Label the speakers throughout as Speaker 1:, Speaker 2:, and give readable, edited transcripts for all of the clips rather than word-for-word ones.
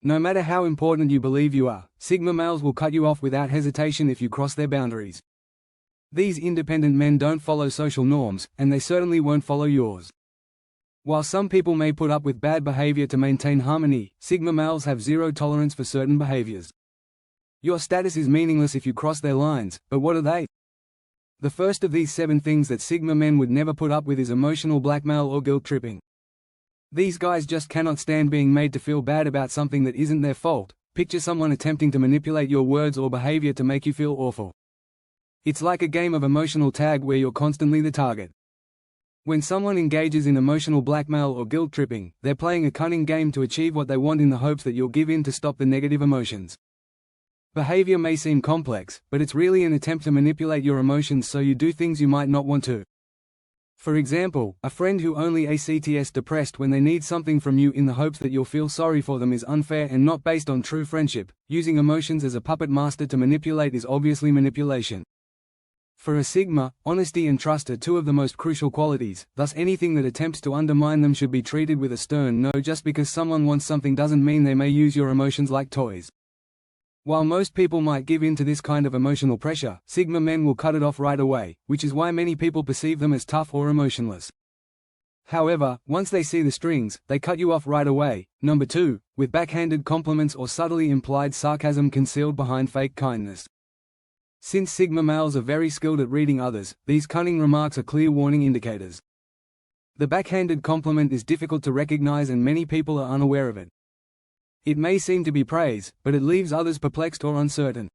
Speaker 1: No matter how important you believe you are, Sigma males will cut you off without hesitation if you cross their boundaries. These independent men don't follow social norms, and they certainly won't follow yours. While some people may put up with bad behavior to maintain harmony, Sigma males have zero tolerance for certain behaviors. Your status is meaningless if you cross their lines, but what are they? The first of these 7 things that Sigma men would never put up with is emotional blackmail or guilt tripping. These guys just cannot stand being made to feel bad about something that isn't their fault. Picture someone attempting to manipulate your words or behavior to make you feel awful. It's like a game of emotional tag where you're constantly the target. When someone engages in emotional blackmail or guilt tripping, they're playing a cunning game to achieve what they want in the hopes that you'll give in to stop the negative emotions. Behavior may seem complex, but it's really an attempt to manipulate your emotions so you do things you might not want to. For example, a friend who only acts depressed when they need something from you in the hopes that you'll feel sorry for them is unfair and not based on true friendship. Using emotions as a puppet master to manipulate is obviously manipulation. For a Sigma, honesty and trust are 2 of the most crucial qualities, thus anything that attempts to undermine them should be treated with a stern no. Just because someone wants something doesn't mean they may use your emotions like toys. While most people might give in to this kind of emotional pressure, Sigma men will cut it off right away, which is why many people perceive them as tough or emotionless. However, once they see the strings, they cut you off right away. Number 2, with backhanded compliments or subtly implied sarcasm concealed behind fake kindness. Since Sigma males are very skilled at reading others, these cunning remarks are clear warning indicators. The backhanded compliment is difficult to recognize and many people are unaware of it. It may seem to be praise, but it leaves others perplexed or uncertain.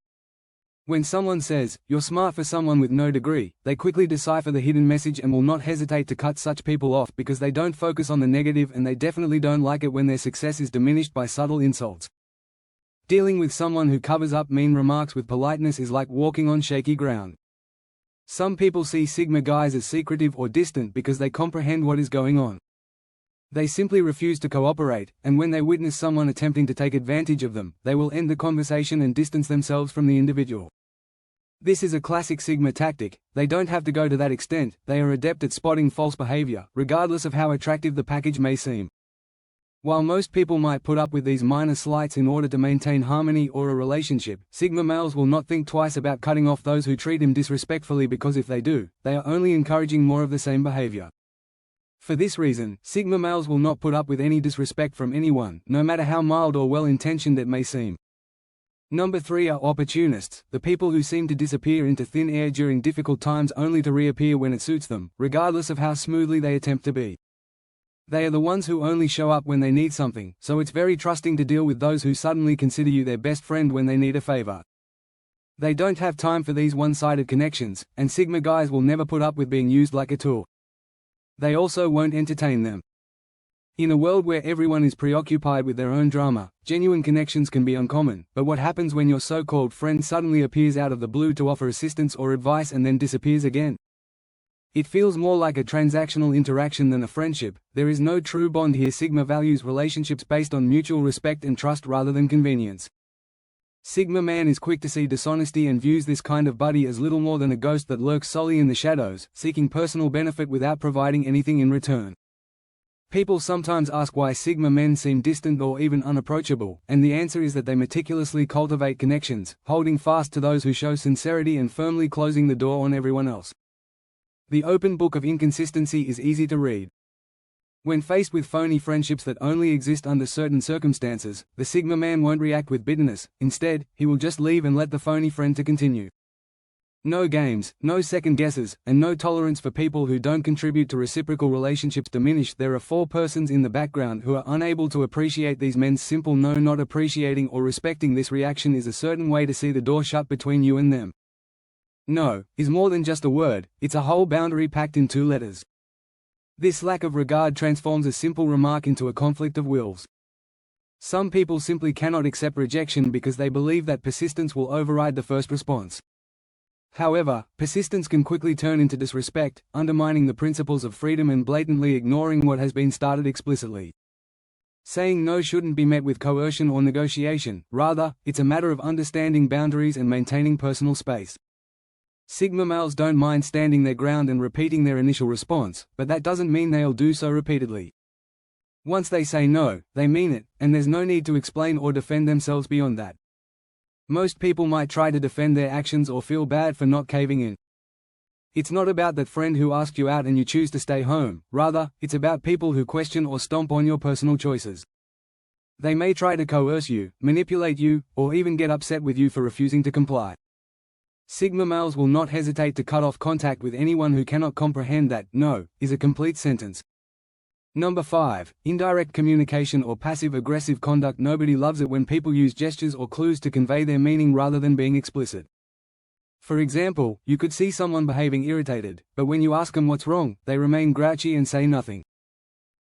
Speaker 1: When someone says, "You're smart for someone with no degree," they quickly decipher the hidden message and will not hesitate to cut such people off because they don't focus on the negative and they definitely don't like it when their success is diminished by subtle insults. Dealing with someone who covers up mean remarks with politeness is like walking on shaky ground. Some people see Sigma guys as secretive or distant because they comprehend what is going on. They simply refuse to cooperate, and when they witness someone attempting to take advantage of them, they will end the conversation and distance themselves from the individual. This is a classic Sigma tactic. They don't have to go to that extent, they are adept at spotting false behavior, regardless of how attractive the package may seem. While most people might put up with these minor slights in order to maintain harmony or a relationship, Sigma males will not think twice about cutting off those who treat him disrespectfully because if they do, they are only encouraging more of the same behavior. For this reason, Sigma males will not put up with any disrespect from anyone, no matter how mild or well-intentioned it may seem. Number 3 are opportunists, the people who seem to disappear into thin air during difficult times only to reappear when it suits them, regardless of how smoothly they attempt to be. They are the ones who only show up when they need something, so it's very trusting to deal with those who suddenly consider you their best friend when they need a favor. They don't have time for these one-sided connections, and Sigma guys will never put up with being used like a tool. They also won't entertain them. In a world where everyone is preoccupied with their own drama, genuine connections can be uncommon, but what happens when your so-called friend suddenly appears out of the blue to offer assistance or advice and then disappears again? It feels more like a transactional interaction than a friendship. There is no true bond here. Sigma values relationships based on mutual respect and trust rather than convenience. Sigma man is quick to see dishonesty and views this kind of buddy as little more than a ghost that lurks solely in the shadows, seeking personal benefit without providing anything in return. People sometimes ask why Sigma men seem distant or even unapproachable, and the answer is that they meticulously cultivate connections, holding fast to those who show sincerity and firmly closing the door on everyone else. The open book of inconsistency is easy to read. When faced with phony friendships that only exist under certain circumstances, the Sigma man won't react with bitterness. Instead, he will just leave and let the phony friend to continue. No games, no second guesses, and no tolerance for people who don't contribute to reciprocal relationships diminish. There are 4 persons in the background who are unable to appreciate these men's simple no. Not appreciating or respecting this reaction is a certain way to see the door shut between you and them. No is more than just a word, it's a whole boundary packed in 2 letters. This lack of regard transforms a simple remark into a conflict of wills. Some people simply cannot accept rejection because they believe that persistence will override the first response. However, persistence can quickly turn into disrespect, undermining the principles of freedom and blatantly ignoring what has been started explicitly. Saying no shouldn't be met with coercion or negotiation, rather, it's a matter of understanding boundaries and maintaining personal space. Sigma males don't mind standing their ground and repeating their initial response, but that doesn't mean they'll do so repeatedly. Once they say no, they mean it, and there's no need to explain or defend themselves beyond that. Most people might try to defend their actions or feel bad for not caving in. It's not about that friend who asked you out and you choose to stay home, rather, it's about people who question or stomp on your personal choices. They may try to coerce you, manipulate you, or even get upset with you for refusing to comply. Sigma males will not hesitate to cut off contact with anyone who cannot comprehend that no is a complete sentence. Number 5. Indirect communication or passive-aggressive conduct. Nobody loves it when people use gestures or clues to convey their meaning rather than being explicit. For example, you could see someone behaving irritated, but when you ask them what's wrong, they remain grouchy and say nothing.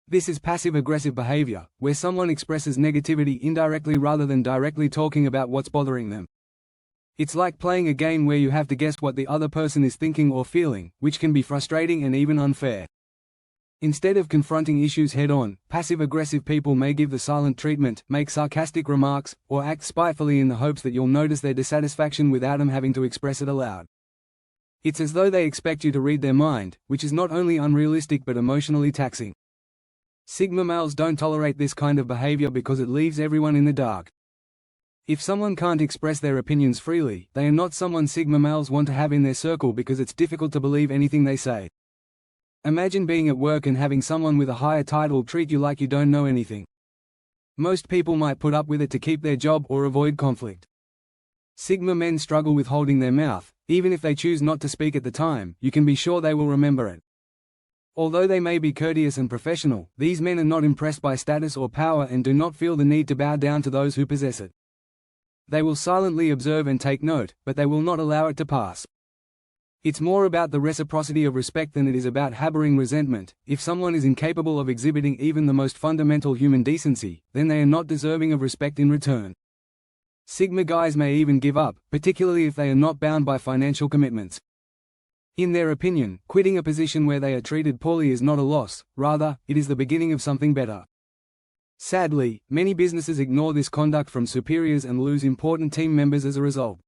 Speaker 1: This is passive-aggressive behavior, where someone expresses negativity indirectly rather than directly talking about what's bothering them. It's like playing a game where you have to guess what the other person is thinking or feeling, which can be frustrating and even unfair. Instead of confronting issues head-on, passive-aggressive people may give the silent treatment, make sarcastic remarks, or act spitefully in the hopes that you'll notice their dissatisfaction without them having to express it aloud. It's as though they expect you to read their mind, which is not only unrealistic but emotionally taxing. Sigma males don't tolerate this kind of behavior because it leaves everyone in the dark. If someone can't express their opinions freely, they are not someone Sigma males want to have in their circle because it's difficult to believe anything they say. Imagine being at work and having someone with a higher title treat you like you don't know anything. Most people might put up with it to keep their job or avoid conflict. Sigma men struggle with holding their mouth. Even if they choose not to speak at the time, you can be sure they will remember it. Although they may be courteous and professional, these men are not impressed by status or power and do not feel the need to bow down to those who possess it. They will silently observe and take note, but they will not allow it to pass. It's more about the reciprocity of respect than it is about harboring resentment. If someone is incapable of exhibiting even the most fundamental human decency, then they are not deserving of respect in return. Sigma guys may even give up, particularly if they are not bound by financial commitments. In their opinion, quitting a position where they are treated poorly is not a loss, rather, it is the beginning of something better. Sadly, many businesses ignore this conduct from superiors and lose important team members as a result.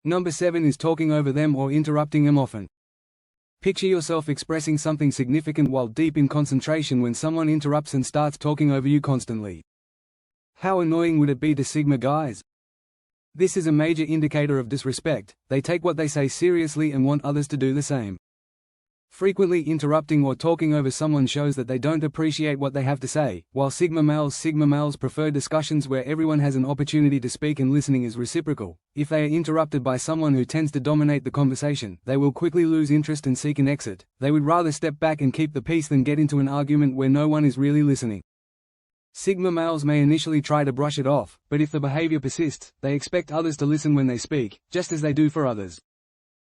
Speaker 1: Number 7 is talking over them or interrupting them often. Picture yourself expressing something significant while deep in concentration when someone interrupts and starts talking over you constantly. How annoying would it be to Sigma guys? This is a major indicator of disrespect. They take what they say seriously and want others to do the same. Frequently interrupting or talking over someone shows that they don't appreciate what they have to say. While Sigma males prefer discussions where everyone has an opportunity to speak and listening is reciprocal. If they are interrupted by someone who tends to dominate the conversation, they will quickly lose interest and seek an exit. They would rather step back and keep the peace than get into an argument where no one is really listening. Sigma males may initially try to brush it off, but if the behavior persists, they expect others to listen when they speak, just as they do for others.